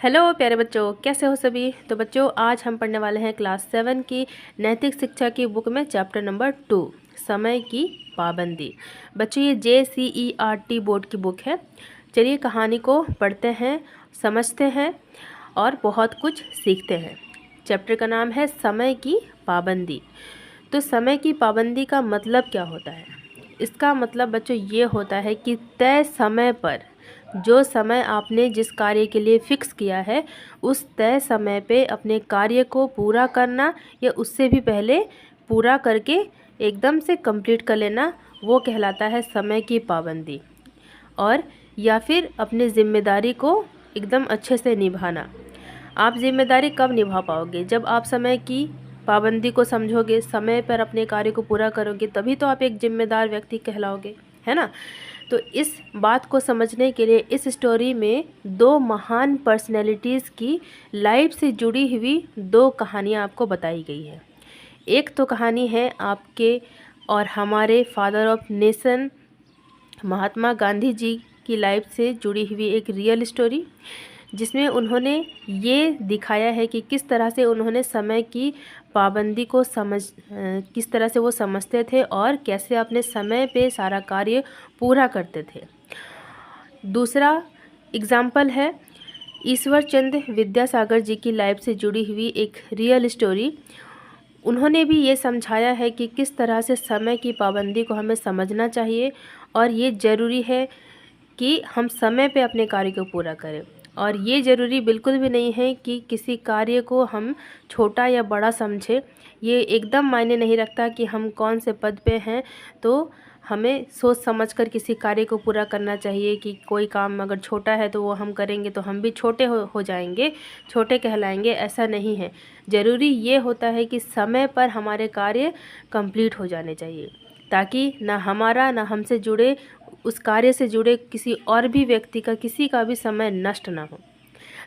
Hello प्यारे बच्चों, कैसे हो सभी। तो बच्चों, आज हम पढ़ने वाले हैं क्लास 7 की नैतिक शिक्षा की बुक में चैप्टर नंबर 2 समय की पाबंदी। बच्चों, ये JCERT बोर्ड की बुक है। चलिए कहानी को पढ़ते हैं, समझते हैं और बहुत कुछ सीखते हैं। चैप्टर का नाम है समय की पाबंदी। तो समय की पाबंदी का मतलब क्या होता है? इसका मतलब बच्चों ये होता है कि तय समय पर जो समय आपने जिस कार्य के लिए फिक्स किया है उस तय समय पे अपने कार्य को पूरा करना या उससे भी पहले पूरा करके एकदम से कंप्लीट कर लेना, वो कहलाता है समय की पाबंदी। और या फिर अपनी जिम्मेदारी को एकदम अच्छे से निभाना। आप जिम्मेदारी कब निभा पाओगे? जब आप समय की पाबंदी को समझोगे, समय पर अपने कार्य को पूरा करोगे, तभी तो आप एक जिम्मेदार व्यक्ति कहलाओगे, है ना। तो इस बात को समझने के लिए इस स्टोरी में दो महान पर्सनैलिटीज़ की लाइफ से जुड़ी हुई दो कहानियाँ आपको बताई गई है। एक तो कहानी है आपके और हमारे father of nation Mahatma Gandhi ji की लाइफ से जुड़ी हुई एक रियल स्टोरी, जिसमें उन्होंने ये दिखाया है कि किस तरह से उन्होंने समय की पाबंदी को किस तरह से वो समझते थे और कैसे अपने समय पे सारा कार्य पूरा करते थे। दूसरा एग्जाम्पल है ईश्वर चंद्र विद्यासागर जी की लाइफ से जुड़ी हुई एक रियल स्टोरी। उन्होंने भी ये समझाया है कि किस तरह से समय की पाबंदी को हमें समझना चाहिए और ये ज़रूरी है कि हम समय पे अपने कार्य को पूरा करें। और ये ज़रूरी बिल्कुल भी नहीं है कि किसी कार्य को हम छोटा या बड़ा समझें। ये एकदम मायने नहीं रखता कि हम कौन से पद पे हैं, तो हमें सोच समझकर किसी कार्य को पूरा करना चाहिए कि कोई काम अगर छोटा है तो वो हम करेंगे तो हम भी छोटे हो जाएंगे, छोटे कहलाएंगे, ऐसा नहीं है। ज़रूरी ये होता है कि समय पर हमारे कार्य कंप्लीट हो जाने चाहिए, ताकि ना हमारा ना हमसे जुड़े उस कार्य से जुड़े किसी और भी व्यक्ति का किसी का भी समय नष्ट ना हो।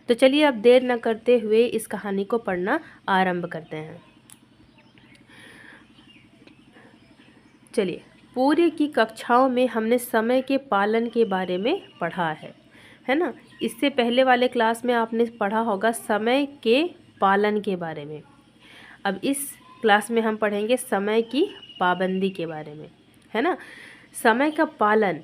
तो चलिए अब देर न करते हुए इस कहानी को पढ़ना आरंभ करते हैं। चलिए, पूरे की कक्षाओं में हमने समय के पालन के बारे में पढ़ा है ना। इससे पहले वाले क्लास में आपने पढ़ा होगा समय के पालन के बारे में। अब इस क्लास में हम पढ़ेंगे समय की पाबंदी के बारे में, है ना। समय का पालन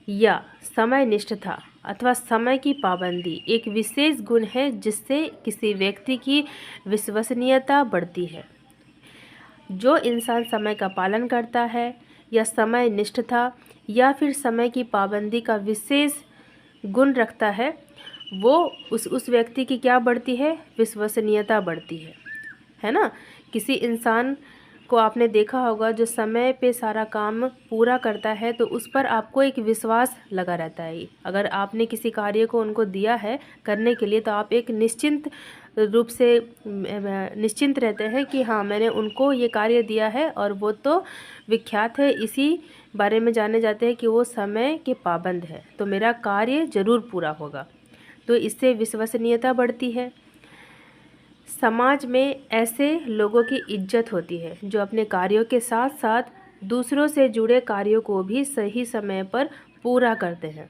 या समय निष्ठता अथवा समय की पाबंदी एक विशेष गुण है जिससे किसी व्यक्ति की विश्वसनीयता बढ़ती है। जो इंसान समय का पालन करता है या समय निष्ठता या फिर समय की पाबंदी का विशेष गुण रखता है, वो उस व्यक्ति की क्या बढ़ती है? विश्वसनीयता बढ़ती है ना। किसी इंसान को आपने देखा होगा जो समय पे सारा काम पूरा करता है, तो उस पर आपको एक विश्वास लगा रहता है। अगर आपने किसी कार्य को उनको दिया है करने के लिए, तो आप एक निश्चिंत रूप से निश्चिंत रहते हैं कि हाँ, मैंने उनको ये कार्य दिया है और वो तो विख्यात है, इसी बारे में जाने जाते हैं कि वो समय के पाबंद है, तो मेरा कार्य ज़रूर पूरा होगा। तो इससे विश्वसनीयता बढ़ती है। समाज में ऐसे लोगों की इज्जत होती है जो अपने कार्यों के साथ साथ दूसरों से जुड़े कार्यों को भी सही समय पर पूरा करते हैं,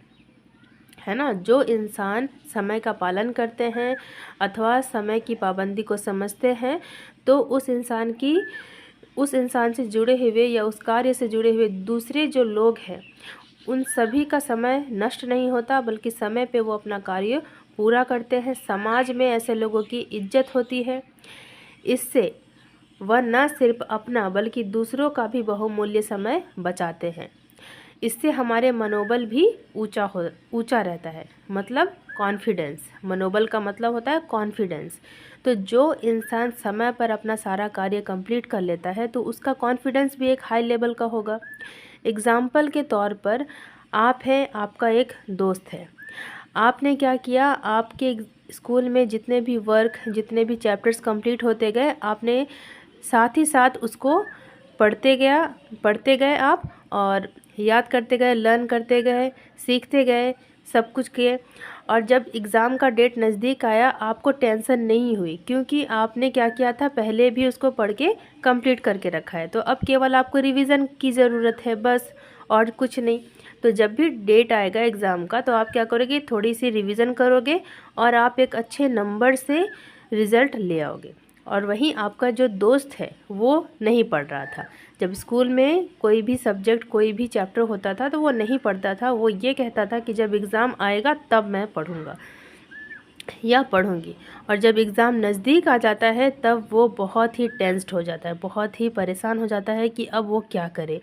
है ना। जो इंसान समय का पालन करते हैं अथवा समय की पाबंदी को समझते हैं, तो उस इंसान से जुड़े हुए या उस कार्य से जुड़े हुए दूसरे जो लोग हैं, उन सभी का समय नष्ट नहीं होता, बल्कि समय पे वो अपना कार्य पूरा करते हैं। समाज में ऐसे लोगों की इज्जत होती है। इससे वह न सिर्फ अपना बल्कि दूसरों का भी बहुमूल्य समय बचाते हैं। इससे हमारे मनोबल भी ऊंचा रहता है, मतलब कॉन्फिडेंस। मनोबल का मतलब होता है कॉन्फिडेंस। तो जो इंसान समय पर अपना सारा कार्य कंप्लीट कर लेता है, तो उसका कॉन्फिडेंस भी एक हाई लेवल का होगा। एग्ज़ाम्पल के तौर पर आप हैं, आपका एक दोस्त है। आपने क्या किया, आपके स्कूल में जितने भी वर्क, जितने भी चैप्टर्स कंप्लीट होते गए, आपने साथ ही साथ उसको पढ़ते गए आप, और याद करते गए, लर्न करते गए, सीखते गए, सब कुछ किए। और जब एग्ज़ाम का डेट नज़दीक आया, आपको टेंशन नहीं हुई, क्योंकि आपने क्या किया था, पहले भी उसको पढ़ के कंप्लीट करके रखा है। तो अब केवल आपको रिवीजन की ज़रूरत है, बस, और कुछ नहीं। तो जब भी डेट आएगा एग्ज़ाम का तो आप क्या करोगे, थोड़ी सी रिवीजन करोगे और आप एक अच्छे नंबर से रिज़ल्ट ले आओगे। और वहीं आपका जो दोस्त है वो नहीं पढ़ रहा था, जब स्कूल में कोई भी सब्जेक्ट कोई भी चैप्टर होता था तो वो नहीं पढ़ता था, वो ये कहता था कि जब एग्ज़ाम आएगा तब मैं पढ़ूँगा या पढ़ूँगी। और जब एग्ज़ाम नज़दीक आ जाता है तब वो बहुत ही टेंस्ड हो जाता है, बहुत ही परेशान हो जाता है कि अब वो क्या करे।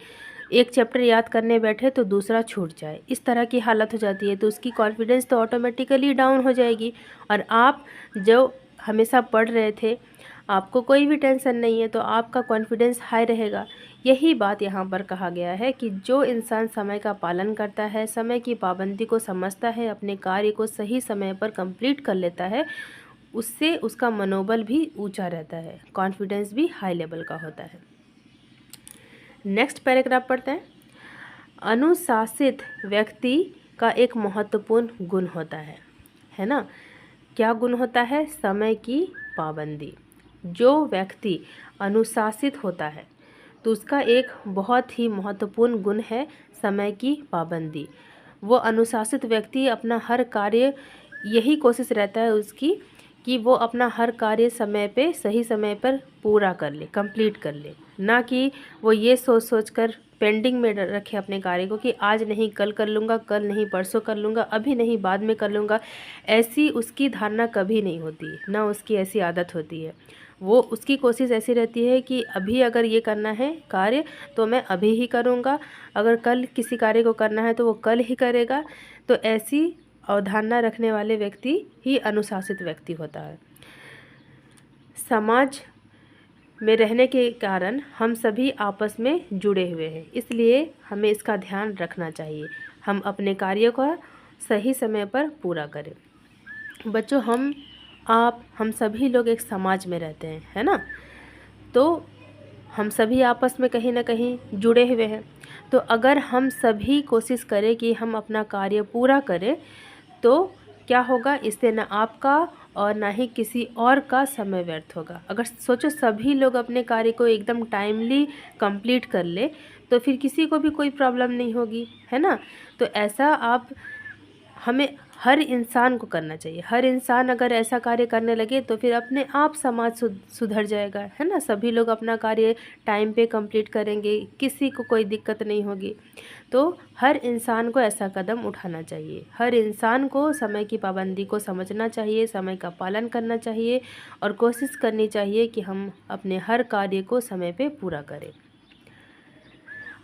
एक चैप्टर याद करने बैठे तो दूसरा छूट जाए, इस तरह की हालत हो जाती है। तो उसकी कॉन्फिडेंस तो ऑटोमेटिकली डाउन हो जाएगी। और आप जो हमेशा पढ़ रहे थे, आपको कोई भी टेंशन नहीं है, तो आपका कॉन्फिडेंस हाई रहेगा। यही बात यहाँ पर कहा गया है कि जो इंसान समय का पालन करता है, समय की पाबंदी को समझता है, अपने कार्य को सही समय पर कंप्लीट कर लेता है, उससे उसका मनोबल भी ऊंचा रहता है, कॉन्फिडेंस भी हाई लेवल का होता है। नेक्स्ट पैराग्राफ पढ़ते हैं। अनुशासित व्यक्ति का एक महत्वपूर्ण गुण होता है ना। क्या गुण होता है? समय की पाबंदी। जो व्यक्ति अनुशासित होता है तो उसका एक बहुत ही महत्वपूर्ण गुण है समय की पाबंदी। वो अनुशासित व्यक्ति अपना हर कार्य, यही कोशिश रहता है उसकी कि वो अपना हर कार्य समय पे सही समय पर पूरा कर ले, कंप्लीट कर ले। ना कि वो ये सोच सोच कर पेंडिंग में रखे अपने कार्य को कि आज नहीं कल कर लूँगा, कल नहीं परसों कर लूँगा, अभी नहीं बाद में कर लूँगा। ऐसी उसकी धारणा कभी नहीं होती है, ना उसकी ऐसी आदत होती है। वो उसकी कोशिश ऐसी रहती है कि अभी अगर ये करना है कार्य तो मैं अभी ही करूँगा, अगर कल किसी कार्य को करना है तो वो कल ही करेगा। तो ऐसी अवधारणा रखने वाले व्यक्ति ही अनुशासित व्यक्ति होता है। समाज में रहने के कारण हम सभी आपस में जुड़े हुए हैं, इसलिए हमें इसका ध्यान रखना चाहिए। हम अपने कार्यों का सही समय पर पूरा करें। बच्चों, हम सभी लोग एक समाज में रहते हैं, है ना। तो हम सभी आपस में कहीं ना कहीं जुड़े हुए हैं। तो अगर हम सभी कोशिश करें कि हम अपना कार्य पूरा करें तो क्या होगा, इससे ना आपका और ना ही किसी और का समय व्यर्थ होगा। अगर सोचो सभी लोग अपने कार्य को एकदम टाइमली कंप्लीट कर ले तो फिर किसी को भी कोई प्रॉब्लम नहीं होगी, है ना। तो ऐसा हमें हर इंसान को करना चाहिए। हर इंसान अगर ऐसा कार्य करने लगे तो फिर अपने आप समाज सुधर जाएगा, है ना। सभी लोग अपना कार्य टाइम पे कंप्लीट करेंगे, किसी को कोई दिक्कत नहीं होगी। तो हर इंसान को ऐसा कदम उठाना चाहिए। हर इंसान को समय की पाबंदी को समझना चाहिए, समय का पालन करना चाहिए और कोशिश करनी चाहिए कि हम अपने हर कार्य को समय पे पूरा करें।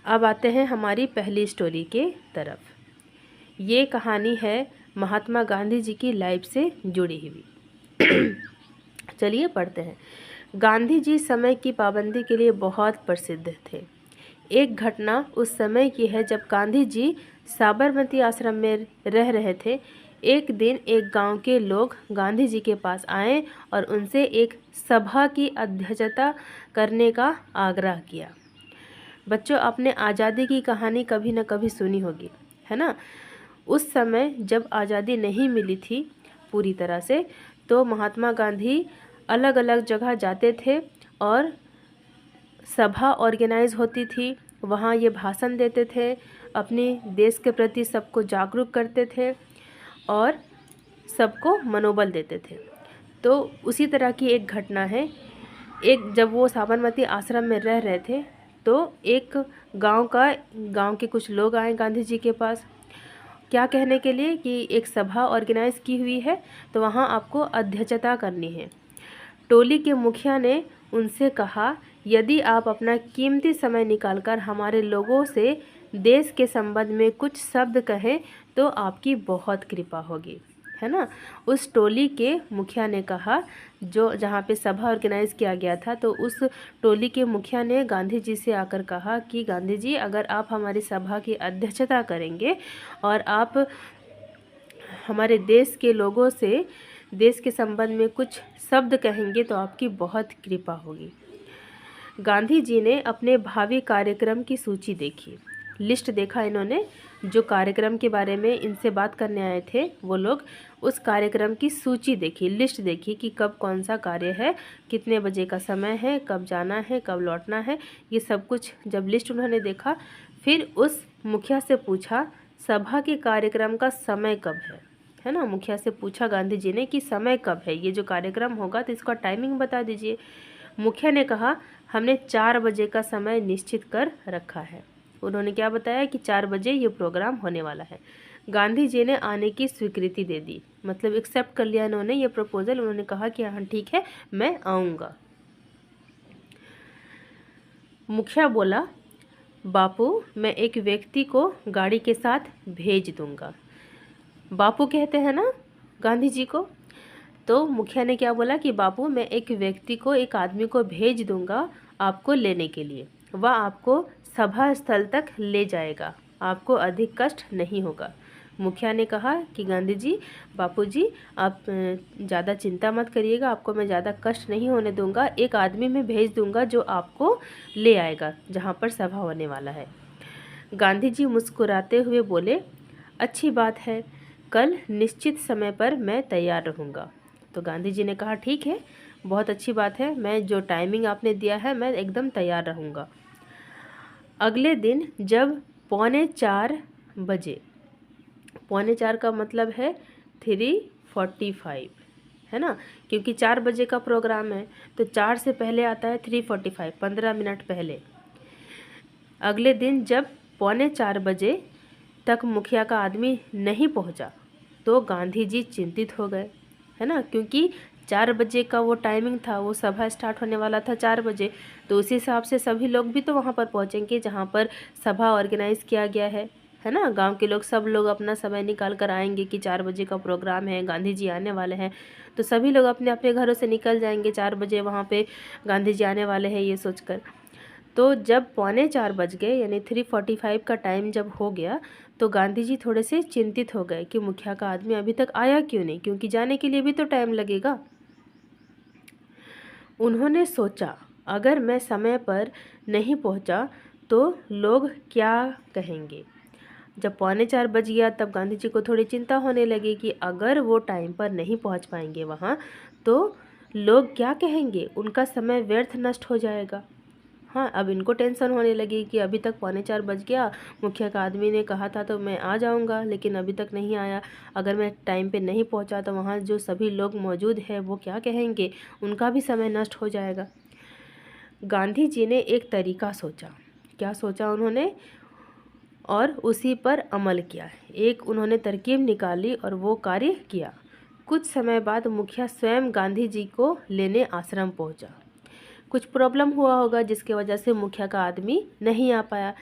अब आते हैं हमारी पहली स्टोरी के तरफ। ये कहानी है महात्मा गांधी जी की लाइफ से जुड़ी हुई। चलिए पढ़ते हैं। गांधी जी समय की पाबंदी के लिए बहुत प्रसिद्ध थे। एक घटना उस समय की है जब गांधी जी साबरमती आश्रम में रह रहे थे। एक दिन एक गांव के लोग गांधी जी के पास आए और उनसे एक सभा की अध्यक्षता करने का आग्रह किया। बच्चों, आपने आज़ादी की कहानी कभी न कभी सुनी होगी, है ना। उस समय जब आज़ादी नहीं मिली थी पूरी तरह से, तो महात्मा गांधी अलग अलग जगह जाते थे और सभा ऑर्गेनाइज होती थी, वहाँ ये भाषण देते थे, अपने देश के प्रति सबको जागरूक करते थे और सबको मनोबल देते थे। तो उसी तरह की एक घटना है। जब वो साबरमती आश्रम में रह रहे थे तो एक गांव के कुछ लोग आए गांधी जी के पास, क्या कहने के लिए कि एक सभा ऑर्गेनाइज की हुई है तो वहाँ आपको अध्यक्षता करनी है। टोली के मुखिया ने उनसे कहा, यदि आप अपना कीमती समय निकालकर हमारे लोगों से देश के संबंध में कुछ शब्द कहें तो आपकी बहुत कृपा होगी, है ना। उस टोली के मुखिया ने कहा, जो जहाँ पे सभा ऑर्गेनाइज किया गया था, तो उस टोली के मुखिया ने गांधी जी से आकर कहा कि गांधी जी, अगर आप हमारी सभा की अध्यक्षता करेंगे और आप हमारे देश के लोगों से देश के संबंध में कुछ शब्द कहेंगे तो आपकी बहुत कृपा होगी। गांधी जी ने अपने भावी कार्यक्रम की सूची देखी, लिस्ट देखा इन्होंने। जो कार्यक्रम के बारे में इनसे बात करने आए थे वो लोग, उस कार्यक्रम की सूची देखी, लिस्ट देखी कि कब कौन सा कार्य है, कितने बजे का समय है, कब जाना है, कब लौटना है, ये सब कुछ जब लिस्ट उन्होंने देखा, फिर उस मुखिया से पूछा सभा के कार्यक्रम का समय कब है ना। मुखिया से पूछा गांधी जी ने कि समय कब है, ये जो कार्यक्रम होगा तो इसका टाइमिंग बता दीजिए। मुखिया ने कहा हमने 4 बजे का समय निश्चित कर रखा है। उन्होंने क्या बताया कि 4 बजे ये प्रोग्राम होने वाला है। गांधी जी ने आने की स्वीकृति दे दी, मतलब एक्सेप्ट कर लिया इन्होंने ये प्रपोजल। उन्होंने कहा कि हाँ ठीक है, मैं आऊँगा। मुखिया बोला बापू मैं एक व्यक्ति को गाड़ी के साथ भेज दूंगा। बापू कहते हैं ना गांधी जी को, तो मुखिया ने क्या बोला कि बापू मैं एक व्यक्ति को, एक आदमी को भेज दूंगा आपको लेने के लिए। वह आपको सभा स्थल तक ले जाएगा, आपको अधिक कष्ट नहीं होगा। मुखिया ने कहा कि गांधी जी, बापू जी आप ज़्यादा चिंता मत करिएगा, आपको मैं ज़्यादा कष्ट नहीं होने दूंगा। एक आदमी मैं भेज दूंगा जो आपको ले आएगा जहाँ पर सभा होने वाला है। गांधी जी मुस्कुराते हुए बोले अच्छी बात है, कल निश्चित समय पर मैं तैयार रहूँगा। तो गांधी जी ने कहा ठीक है, बहुत अच्छी बात है, मैं जो टाइमिंग आपने दिया है मैं एकदम तैयार रहूँगा। अगले दिन जब 3:45 बजे, 3:45 का मतलब है 3:45 है ना, क्योंकि 4 बजे का प्रोग्राम है तो 4 से पहले आता है 3:45, 15 मिनट पहले। अगले दिन जब 3:45 बजे तक मुखिया का आदमी नहीं पहुंचा तो गांधी जी चिंतित हो गए, है ना, क्योंकि 4 बजे का वो टाइमिंग था, वो सभा स्टार्ट होने वाला था 4 बजे। तो उसी हिसाब से सभी लोग भी तो वहाँ पर पहुँचेंगे जहाँ पर सभा ऑर्गेनाइज किया गया है ना। गांव के लोग सब लोग अपना समय निकाल कर आएंगे कि 4 बजे का प्रोग्राम है, गांधी जी आने वाले हैं, तो सभी लोग अपने अपने घरों से निकल जाएंगे 4 बजे वहाँ पे गांधी जी आने वाले हैं ये सोचकर। तो जब 3:45 बज गए यानी 3:45 का टाइम जब हो गया तो गांधी जी थोड़े से चिंतित हो गए कि मुखिया का आदमी अभी तक आया क्यों नहीं, क्योंकि जाने के लिए भी तो टाइम लगेगा। उन्होंने सोचा अगर मैं समय पर नहीं पहुंचा तो लोग क्या कहेंगे। जब 3:45 बज गया तब गांधी जी को थोड़ी चिंता होने लगी कि अगर वो टाइम पर नहीं पहुंच पाएंगे वहाँ तो लोग क्या कहेंगे, उनका समय व्यर्थ नष्ट हो जाएगा। हाँ, अब इनको टेंशन होने लगी कि अभी तक 3:45 बज गया, मुखिया का आदमी ने कहा था तो मैं आ जाऊंगा लेकिन अभी तक नहीं आया। अगर मैं टाइम पे नहीं पहुंचा तो वहाँ जो सभी लोग मौजूद हैं वो क्या कहेंगे, उनका भी समय नष्ट हो जाएगा। गांधी जी ने एक तरीका सोचा। क्या सोचा उन्होंने, और उसी पर अमल किया। एक उन्होंने तरकीब निकाली और वो कार्य किया। कुछ समय बाद मुखिया स्वयं गांधी जी को लेने आश्रम पहुंचा। कुछ प्रॉब्लम हुआ होगा जिसके वजह से मुखिया का आदमी नहीं आ पाया।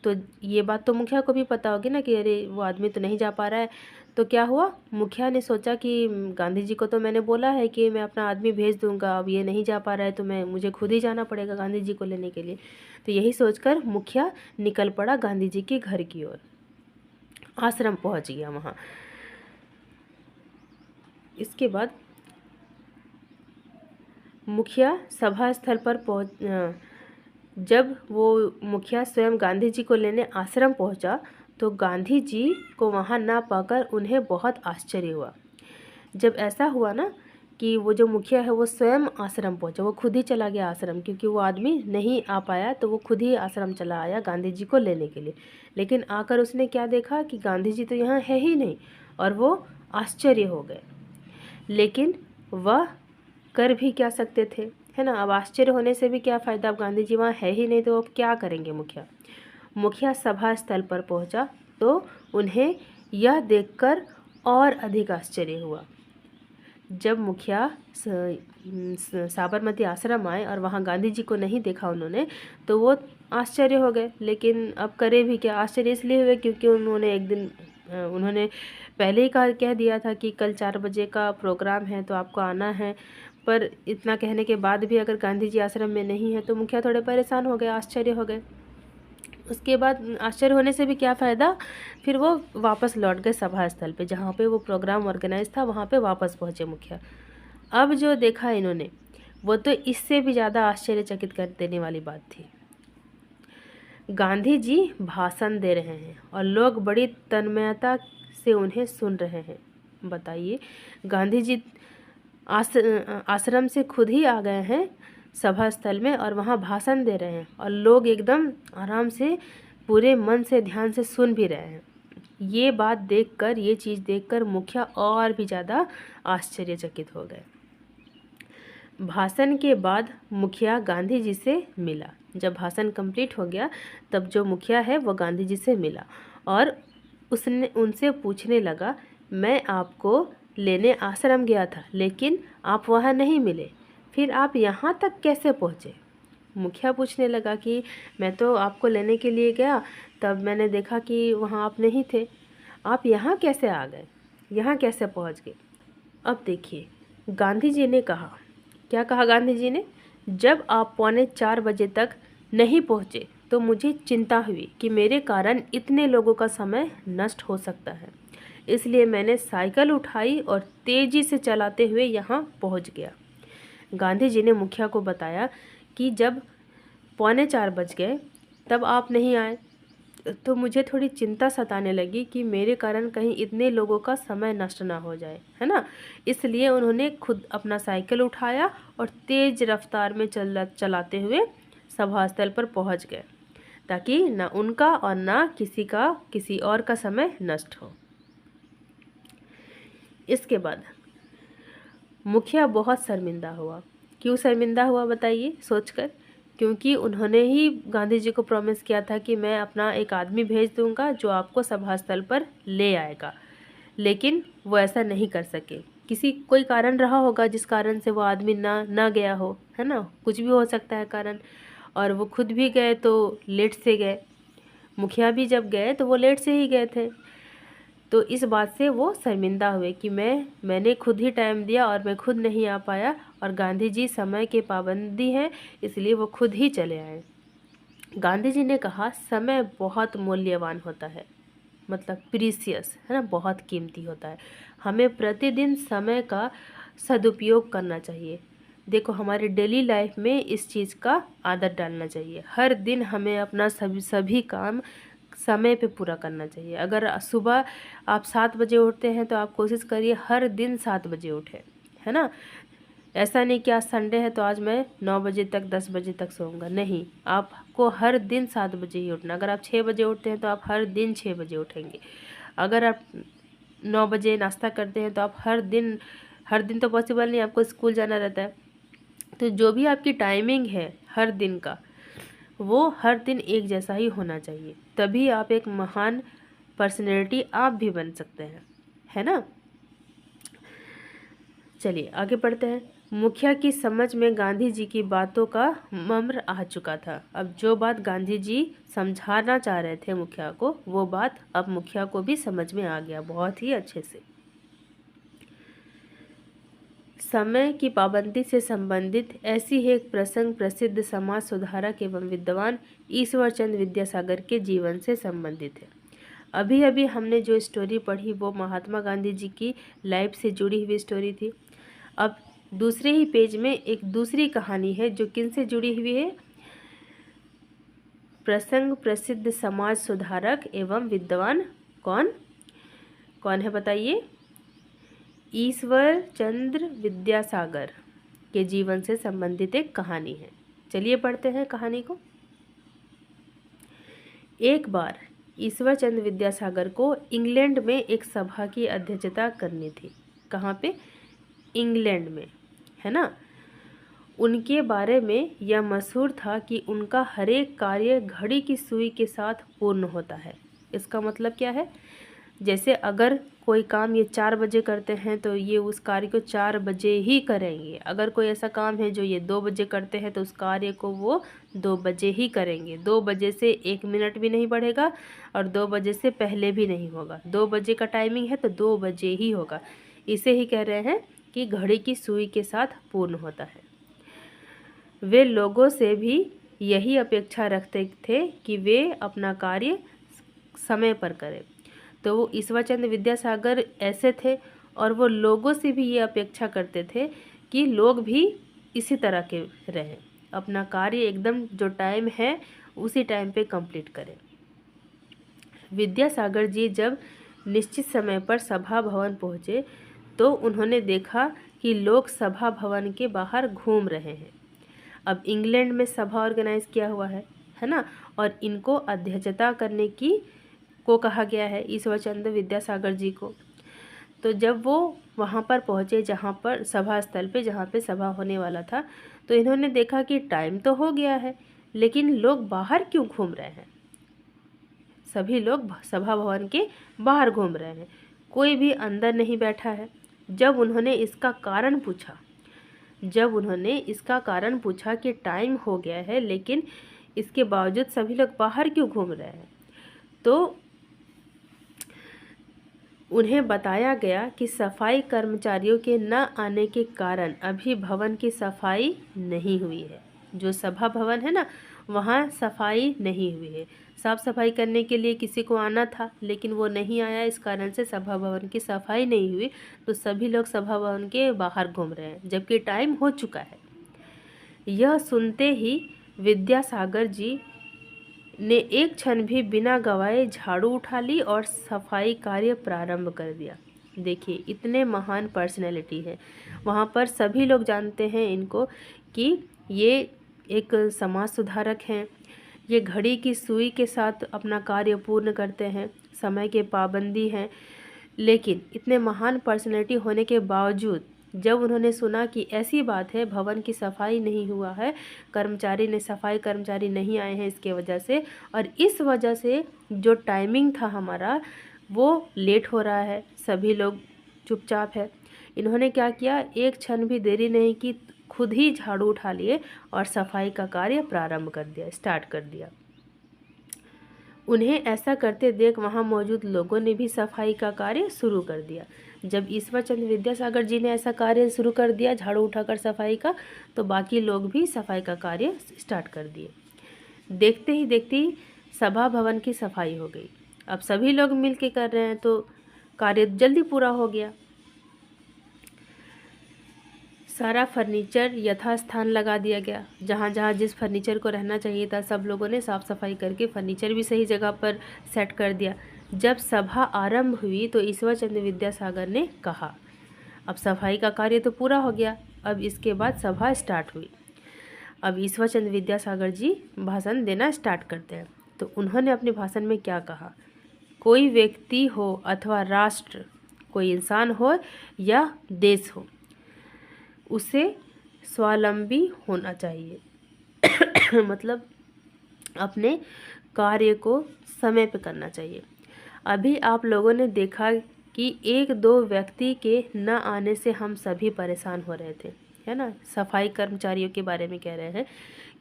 तो ये बात तो मुखिया को भी पता होगी ना कि अरे वो आदमी तो नहीं जा पा रहा है। तो क्या हुआ, मुखिया ने सोचा कि गांधी जी को तो मैंने बोला है कि मैं अपना आदमी भेज दूंगा, अब ये नहीं जा पा रहा है तो मुझे खुद ही जाना पड़ेगा गांधी जी को लेने के लिए। तो यही सोचकर मुखिया निकल पड़ा गांधी जी के घर की ओर, आश्रम पहुंच गया वहाँ। इसके बाद मुखिया सभा स्थल पर जब वो मुखिया स्वयं गांधी जी को लेने आश्रम पहुंचा तो गांधी जी को वहां ना पाकर उन्हें बहुत आश्चर्य हुआ। जब ऐसा हुआ ना कि वो जो मुखिया है वो स्वयं आश्रम पहुंचा, वो खुद ही चला गया आश्रम, क्योंकि वो आदमी नहीं आ पाया तो वो खुद ही आश्रम चला आया गांधी जी को लेने के लिए। लेकिन आकर उसने क्या देखा कि गांधी जी तो यहाँ है ही नहीं, और वो आश्चर्य हो गए। लेकिन वह कर भी क्या सकते थे, है ना। अब आश्चर्य होने से भी क्या फ़ायदा, अब गांधी जी वहाँ है ही नहीं तो अब क्या करेंगे मुखिया। मुखिया सभा स्थल पर पहुंचा तो उन्हें यह देखकर और अधिक आश्चर्य हुआ। जब मुखिया साबरमती आश्रम आए और वहाँ गांधी जी को नहीं देखा उन्होंने, तो वो आश्चर्य हो गए। लेकिन अब करे भी क्या, आश्चर्य इसलिए हुए क्योंकि उन्होंने एक दिन उन्होंने पहले ही कह दिया था कि कल 4 बजे का प्रोग्राम है तो आपको आना है। पर इतना कहने के बाद भी अगर गांधी जी आश्रम में नहीं है तो मुखिया थोड़े परेशान हो गए, आश्चर्य हो गए। उसके बाद आश्चर्य होने से भी क्या फ़ायदा, फिर वो वापस लौट गए सभा स्थल पे जहाँ पे वो प्रोग्राम ऑर्गेनाइज था, वहाँ पे वापस पहुँचे मुखिया। अब जो देखा इन्होंने वो तो इससे भी ज़्यादा आश्चर्यचकित कर देने वाली बात थी। गांधी जी भाषण दे रहे हैं और लोग बड़ी तन्मयता से उन्हें सुन रहे हैं। बताइए, गांधी जी आश्रम से खुद ही आ गए हैं सभा स्थल में और वहाँ भाषण दे रहे हैं और लोग एकदम आराम से पूरे मन से ध्यान से सुन भी रहे हैं। ये बात देखकर, ये चीज़ देखकर मुखिया और भी ज़्यादा आश्चर्यचकित हो गए। भाषण के बाद मुखिया गांधी जी से मिला। जब भाषण कंप्लीट हो गया तब जो मुखिया है वो गांधी जी से मिला और उसने उनसे पूछने लगा, मैं आपको लेने आश्रम गया था लेकिन आप वहाँ नहीं मिले, फिर आप यहाँ तक कैसे पहुँचे? मुखिया पूछने लगा कि मैं तो आपको लेने के लिए गया, तब मैंने देखा कि वहाँ आप नहीं थे, आप यहाँ कैसे आ गए, यहाँ कैसे पहुँच गए? अब देखिए, गांधी जी ने कहा, क्या कहा गांधी जी ने? जब आप 3:45 तक नहीं पहुँचे तो मुझे चिंता हुई कि मेरे कारण इतने लोगों का समय नष्ट हो सकता है, इसलिए मैंने साइकिल उठाई और तेज़ी से चलाते हुए यहाँ पहुँच गया। गांधी जी ने मुखिया को बताया कि जब 3:45 बज गए तब आप नहीं आए तो मुझे थोड़ी चिंता सताने लगी कि मेरे कारण कहीं इतने लोगों का समय नष्ट ना हो जाए, है ना। इसलिए उन्होंने खुद अपना साइकिल उठाया और तेज़ रफ्तार में चलाते हुए सभा स्थल पर पहुंच गए ताकि ना उनका और ना किसी और का समय नष्ट हो। इसके बाद मुखिया बहुत शर्मिंदा हुआ। क्यों शर्मिंदा हुआ बताइए सोचकर? क्योंकि उन्होंने ही गांधी जी को प्रॉमिस किया था कि मैं अपना एक आदमी भेज दूंगा जो आपको सभा स्थल पर ले आएगा, लेकिन वो ऐसा नहीं कर सके। कोई कारण रहा होगा जिस कारण से वो आदमी ना गया हो, है ना, कुछ भी हो सकता है कारण। और वो खुद भी गए तो लेट से गए, मुखिया भी जब गए तो वो लेट से ही गए थे। तो इस बात से वो शर्मिंदा हुए कि मैंने खुद ही टाइम दिया और मैं खुद नहीं आ पाया, और गांधी जी समय के पाबंदी हैं इसलिए वो खुद ही चले आए। गांधी जी ने कहा, समय बहुत मूल्यवान होता है, मतलब प्रीसियस, है ना, बहुत कीमती होता है। हमें प्रतिदिन समय का सदुपयोग करना चाहिए। देखो, हमारे डेली लाइफ में इस चीज़ का आदत डालना चाहिए। हर दिन हमें अपना सभी काम समय पे पूरा करना चाहिए। अगर सुबह आप 7 बजे उठते हैं तो आप कोशिश करिए हर दिन 7 बजे उठें, है ना। ऐसा नहीं कि आज संडे है तो आज मैं 9 बजे तक 10 बजे तक सोऊंगा, नहीं, आपको हर दिन 7 बजे ही उठना। अगर आप 6 बजे उठते हैं तो आप हर दिन 6 बजे उठेंगे। अगर आप 9 बजे नाश्ता करते हैं तो आप हर दिन तो पॉसिबल नहीं, आपको स्कूल जाना रहता है। तो जो भी आपकी टाइमिंग है हर दिन का, वो हर दिन एक जैसा ही होना चाहिए, तभी आप एक महान पर्सनैलिटी आप भी बन सकते हैं, है ना। चलिए आगे बढ़ते हैं। मुखिया की समझ में गांधी जी की बातों का मर्म आ चुका था। अब जो बात गांधी जी समझाना चाह रहे थे मुखिया को, वो बात अब मुखिया को भी समझ में आ गया बहुत ही अच्छे से। समय की पाबंदी से संबंधित ऐसी ही एक प्रसंग प्रसिद्ध समाज सुधारक एवं विद्वान ईश्वर चंद्र विद्यासागर के जीवन से संबंधित है। अभी अभी हमने जो स्टोरी पढ़ी वो महात्मा गांधी जी की लाइफ से जुड़ी हुई स्टोरी थी। अब दूसरे ही पेज में एक दूसरी कहानी है जो किन से जुड़ी हुई है? प्रसंग प्रसिद्ध समाज सुधारक एवं विद्वान कौन कौन है बताइए? ईश्वर चंद्र विद्यासागर के जीवन से संबंधित एक कहानी है। चलिए पढ़ते हैं कहानी को। एक बार ईश्वर चंद्र विद्यासागर को इंग्लैंड में एक सभा की अध्यक्षता करनी थी। कहाँ पे? इंग्लैंड में, है ना। उनके बारे में यह मशहूर था कि उनका हर एक कार्य घड़ी की सुई के साथ पूर्ण होता है। इसका मतलब क्या है? जैसे अगर कोई काम ये 4 बजे करते हैं तो ये उस कार्य को 4 बजे ही करेंगे। अगर कोई ऐसा काम है जो ये 2 बजे करते हैं तो उस कार्य को वो 2 बजे ही करेंगे। 2 बजे से 1 मिनट भी नहीं बढ़ेगा और 2 बजे से पहले भी नहीं होगा। 2 बजे का टाइमिंग है तो 2 बजे ही होगा। इसे ही कह रहे हैं कि घड़ी की सुई के साथ पूर्ण होता है। वे लोगों से भी यही अपेक्षा रखते थे कि वे अपना कार्य समय पर करें। तो वो ईश्वर चंद्र विद्यासागर ऐसे थे और वो लोगों से भी ये अपेक्षा करते थे कि लोग भी इसी तरह के रहें, अपना कार्य एकदम जो टाइम है उसी टाइम पे कंप्लीट करें। विद्यासागर जी जब निश्चित समय पर सभा भवन पहुँचे तो उन्होंने देखा कि लोग सभा भवन के बाहर घूम रहे हैं। अब इंग्लैंड में सभा ऑर्गेनाइज किया हुआ है ना, और इनको अध्यक्षता करने की को कहा गया है, ईश्वर चंद्र विद्यासागर जी को। तो जब वो वहाँ पर पहुँचे जहाँ पर सभा स्थल पे, जहाँ पे सभा होने वाला था, तो इन्होंने देखा कि टाइम तो हो गया है लेकिन लोग बाहर क्यों घूम रहे हैं। सभी लोग सभा भवन के बाहर घूम रहे हैं, कोई भी अंदर नहीं बैठा है। जब उन्होंने इसका कारण पूछा कि टाइम हो गया है लेकिन इसके बावजूद सभी लोग बाहर क्यों घूम रहे हैं, तो उन्हें बताया गया कि सफाई कर्मचारियों के न आने के कारण अभी भवन की सफाई नहीं हुई है। जो सभा भवन है ना, वहाँ सफाई नहीं हुई है। साफ सफाई करने के लिए किसी को आना था लेकिन वो नहीं आया, इस कारण से सभा भवन की सफाई नहीं हुई। तो सभी लोग सभा भवन के बाहर घूम रहे हैं जबकि टाइम हो चुका है। यह सुनते ही विद्यासागर जी ने एक क्षण भी बिना गवाए झाड़ू उठा ली और सफाई कार्य प्रारंभ कर दिया। देखिए, इतने महान पर्सनैलिटी है, वहाँ पर सभी लोग जानते हैं इनको कि ये एक समाज सुधारक हैं। ये घड़ी की सुई के साथ अपना कार्य पूर्ण करते हैं, समय के पाबंदी हैं। लेकिन इतने महान पर्सनैलिटी होने के बावजूद जब उन्होंने सुना कि ऐसी बात है, भवन की सफाई नहीं हुआ है, सफाई कर्मचारी नहीं आए हैं इसके वजह से, और इस वजह से जो टाइमिंग था हमारा वो लेट हो रहा है, सभी लोग चुपचाप है। इन्होंने क्या किया, एक क्षण भी देरी नहीं की, खुद ही झाड़ू उठा लिए और सफाई का कार्य प्रारंभ कर दिया, स्टार्ट कर दिया। उन्हें ऐसा करते देख वहाँ मौजूद लोगों ने भी सफाई का कार्य शुरू कर दिया। जब ईश्वर चंद्र विद्यासागर जी ने ऐसा कार्य शुरू कर दिया, झाड़ू उठाकर सफाई का, तो बाकी लोग भी सफाई का कार्य स्टार्ट कर दिए। देखते ही सभा भवन की सफाई हो गई। अब सभी लोग मिल के कर रहे हैं तो कार्य जल्दी पूरा हो गया। सारा फर्नीचर यथास्थान लगा दिया गया। जहाँ जहाँ जिस फर्नीचर को रहना चाहिए था सब लोगों ने साफ़ सफाई करके फर्नीचर भी सही जगह पर सेट कर दिया। जब सभा आरंभ हुई तो ईश्वर चंद्र विद्यासागर ने कहा, अब सफाई का कार्य तो पूरा हो गया, अब इसके बाद सभा स्टार्ट हुई। अब ईश्वर चंद्र विद्यासागर जी भाषण देना स्टार्ट करते हैं। तो उन्होंने अपने भाषण में क्या कहा, कोई व्यक्ति हो अथवा राष्ट्र, कोई इंसान हो या देश हो, उसे स्वावलंबी होना चाहिए मतलब अपने कार्य को समय पे करना चाहिए। अभी आप लोगों ने देखा कि एक दो व्यक्ति के न आने से हम सभी परेशान हो रहे थे, है ना। सफाई कर्मचारियों के बारे में कह रहे हैं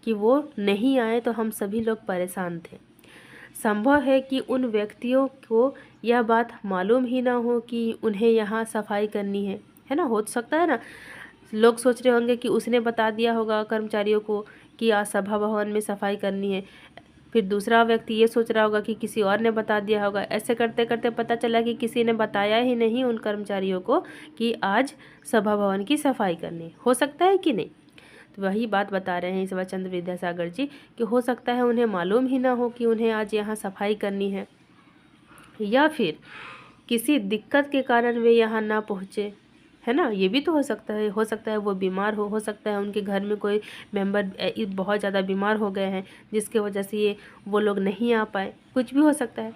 कि वो नहीं आए तो हम सभी लोग परेशान थे। संभव है कि उन व्यक्तियों को यह बात मालूम ही ना हो कि उन्हें यहाँ सफाई करनी है ना। हो सकता है ना, लोग सोच रहे होंगे कि उसने बता दिया होगा कर्मचारियों को कि आज सभा भवन में सफाई करनी है, फिर दूसरा व्यक्ति ये सोच रहा होगा कि किसी और ने बता दिया होगा। ऐसे करते करते पता चला कि किसी ने बताया ही नहीं उन कर्मचारियों को कि आज सभा भवन की सफाई करनी। हो सकता है कि नहीं। तो वही बात बता रहे हैं ईश्वर चंद्र विद्यासागर जी कि हो सकता है उन्हें मालूम ही ना हो कि उन्हें आज यहाँ सफाई करनी है, या फिर किसी दिक्कत के कारण वे यहाँ ना पहुँचे, है ना। ये भी तो हो सकता है वो बीमार हो सकता है उनके घर में कोई मेंबर बहुत ज़्यादा बीमार हो गए हैं जिसके वजह से वो लोग नहीं आ पाए, कुछ भी हो सकता है।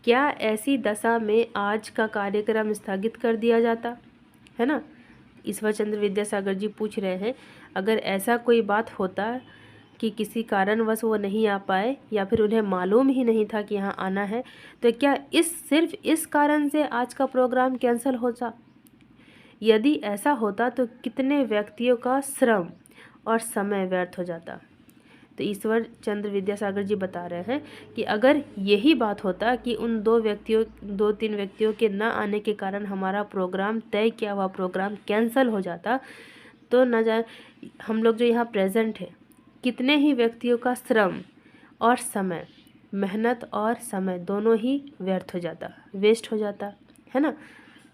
क्या ऐसी दशा में आज का कार्यक्रम स्थगित कर दिया जाता, है ना। ईश्वर चंद्र विद्यासागर जी पूछ रहे हैं, अगर ऐसा कोई बात होता कि किसी कारणवश वो नहीं आ पाए या फिर उन्हें मालूम ही नहीं था कि यहाँ आना है, तो क्या सिर्फ इस कारण से आज का प्रोग्राम कैंसिल होता। यदि ऐसा होता तो कितने व्यक्तियों का श्रम और समय व्यर्थ हो जाता। तो ईश्वर चंद्र विद्यासागर जी बता रहे हैं कि अगर यही बात होता कि उन दो तीन व्यक्तियों के न आने के कारण हमारा प्रोग्राम, तय किया हुआ प्रोग्राम कैंसिल हो जाता, तो न जाने हम लोग जो यहाँ प्रेजेंट है कितने ही व्यक्तियों का श्रम और समय, मेहनत और समय दोनों ही व्यर्थ हो जाता, वेस्ट हो जाता, है ना।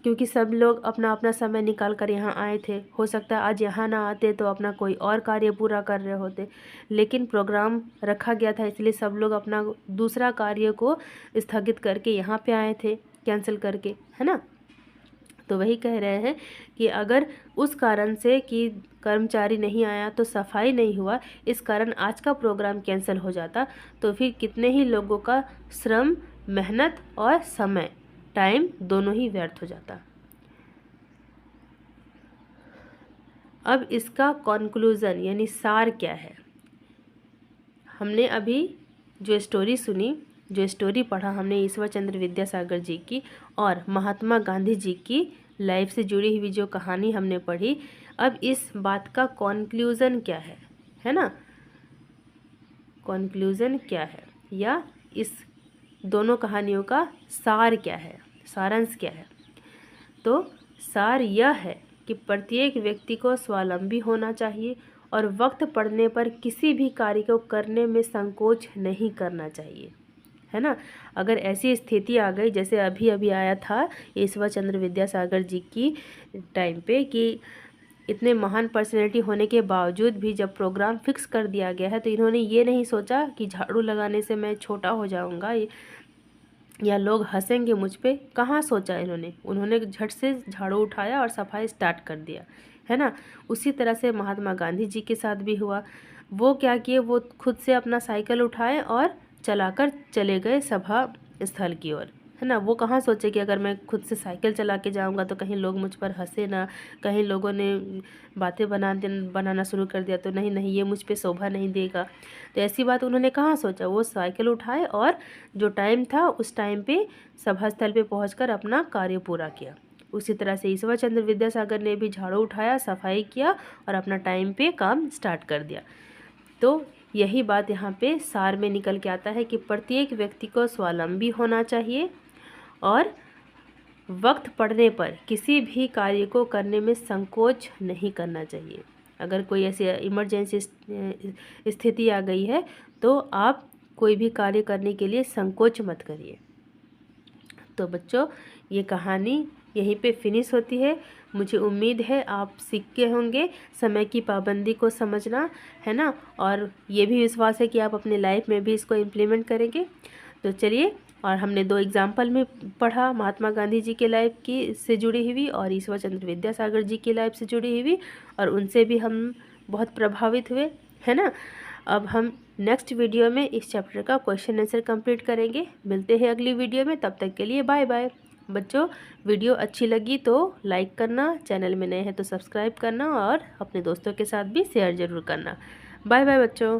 क्योंकि सब लोग अपना अपना समय निकाल कर यहाँ आए थे। हो सकता है आज यहाँ ना आते तो अपना कोई और कार्य पूरा कर रहे होते, लेकिन प्रोग्राम रखा गया था इसलिए सब लोग अपना दूसरा कार्य को स्थगित करके यहाँ पे आए थे, कैंसिल करके, है ना। तो वही कह रहे हैं कि अगर उस कारण से कि कर्मचारी नहीं आया तो सफाई नहीं हुआ, इस कारण आज का प्रोग्राम कैंसिल हो जाता, तो फिर कितने ही लोगों का श्रम मेहनत और समय, टाइम दोनों ही व्यर्थ हो जाता। अब इसका कॉन्क्लूज़न यानी सार क्या है? हमने अभी जो स्टोरी सुनी, जो स्टोरी पढ़ा हमने ईश्वर चंद्र विद्यासागर जी की और महात्मा गांधी जी की लाइफ से जुड़ी हुई जो कहानी हमने पढ़ी, अब इस बात का कॉन्क्लूज़न क्या है ना? कॉन्क्लूज़न क्या है या इस दोनों कहानियों का सार क्या है, सारांश क्या है? तो सार यह है कि प्रत्येक व्यक्ति को स्वावलंबी होना चाहिए और वक्त पड़ने पर किसी भी कार्य को करने में संकोच नहीं करना चाहिए, है ना? अगर ऐसी स्थिति आ गई जैसे अभी अभी आया था ईश्वर चंद्र विद्यासागर जी की टाइम पे कि इतने महान पर्सनैलिटी होने के बावजूद भी जब प्रोग्राम फिक्स कर दिया गया है तो इन्होंने ये नहीं सोचा कि झाड़ू लगाने से मैं छोटा हो जाऊंगा या लोग हंसेंगे मुझ पे। कहाँ सोचा उन्होंने झट से झाड़ू उठाया और सफाई स्टार्ट कर दिया, है ना? उसी तरह से महात्मा गांधी जी के साथ भी हुआ। वो क्या किए, वो खुद से अपना साइकिल उठाए और चलाकर चले गए सभा स्थल की ओर, है ना? वो कहाँ सोचे कि अगर मैं खुद से साइकिल चला के जाऊँगा तो कहीं लोग मुझ पर हंसे ना, कहीं लोगों ने बातें बनाना शुरू कर दिया तो नहीं ये मुझ पे शोभा नहीं देगा। तो ऐसी बात उन्होंने कहाँ सोचा। वो साइकिल उठाए और जो टाइम था उस टाइम पे सभा स्थल पे पहुँचकर अपना कार्य पूरा किया। उसी तरह से ईश्वर चंद्र विद्यासागर ने भी झाड़ू उठाया, सफाई किया और अपना टाइम पे काम स्टार्ट कर दिया। तो यही बात यहाँ पे सार में निकल के आता है कि प्रत्येक व्यक्ति को स्वावलंबी होना चाहिए और वक्त पड़ने पर किसी भी कार्य को करने में संकोच नहीं करना चाहिए। अगर कोई ऐसी इमरजेंसी स्थिति आ गई है तो आप कोई भी कार्य करने के लिए संकोच मत करिए। तो बच्चों, ये कहानी यहीं पे फिनिश होती है। मुझे उम्मीद है आप सीख के होंगे समय की पाबंदी को समझना, है ना? और ये भी विश्वास है कि आप अपनी लाइफ में भी इसको इम्प्लीमेंट करेंगे। तो चलिए, और हमने 2 एग्जाम्पल में पढ़ा, महात्मा गांधी जी के लाइफ की से जुड़ी हुई और ईश्वर चंद्र विद्यासागर जी की लाइफ से जुड़ी हुई, और उनसे भी हम बहुत प्रभावित हुए, है ना? अब हम नेक्स्ट वीडियो में इस चैप्टर का क्वेश्चन आंसर कंप्लीट करेंगे। मिलते हैं अगली वीडियो में, तब तक के लिए बाय बाय। बच्चों, वीडियो अच्छी लगी तो लाइक करना, चैनल में नए हैं तो सब्सक्राइब करना और अपने दोस्तों के साथ भी शेयर ज़रूर करना। बाय बाय बच्चों।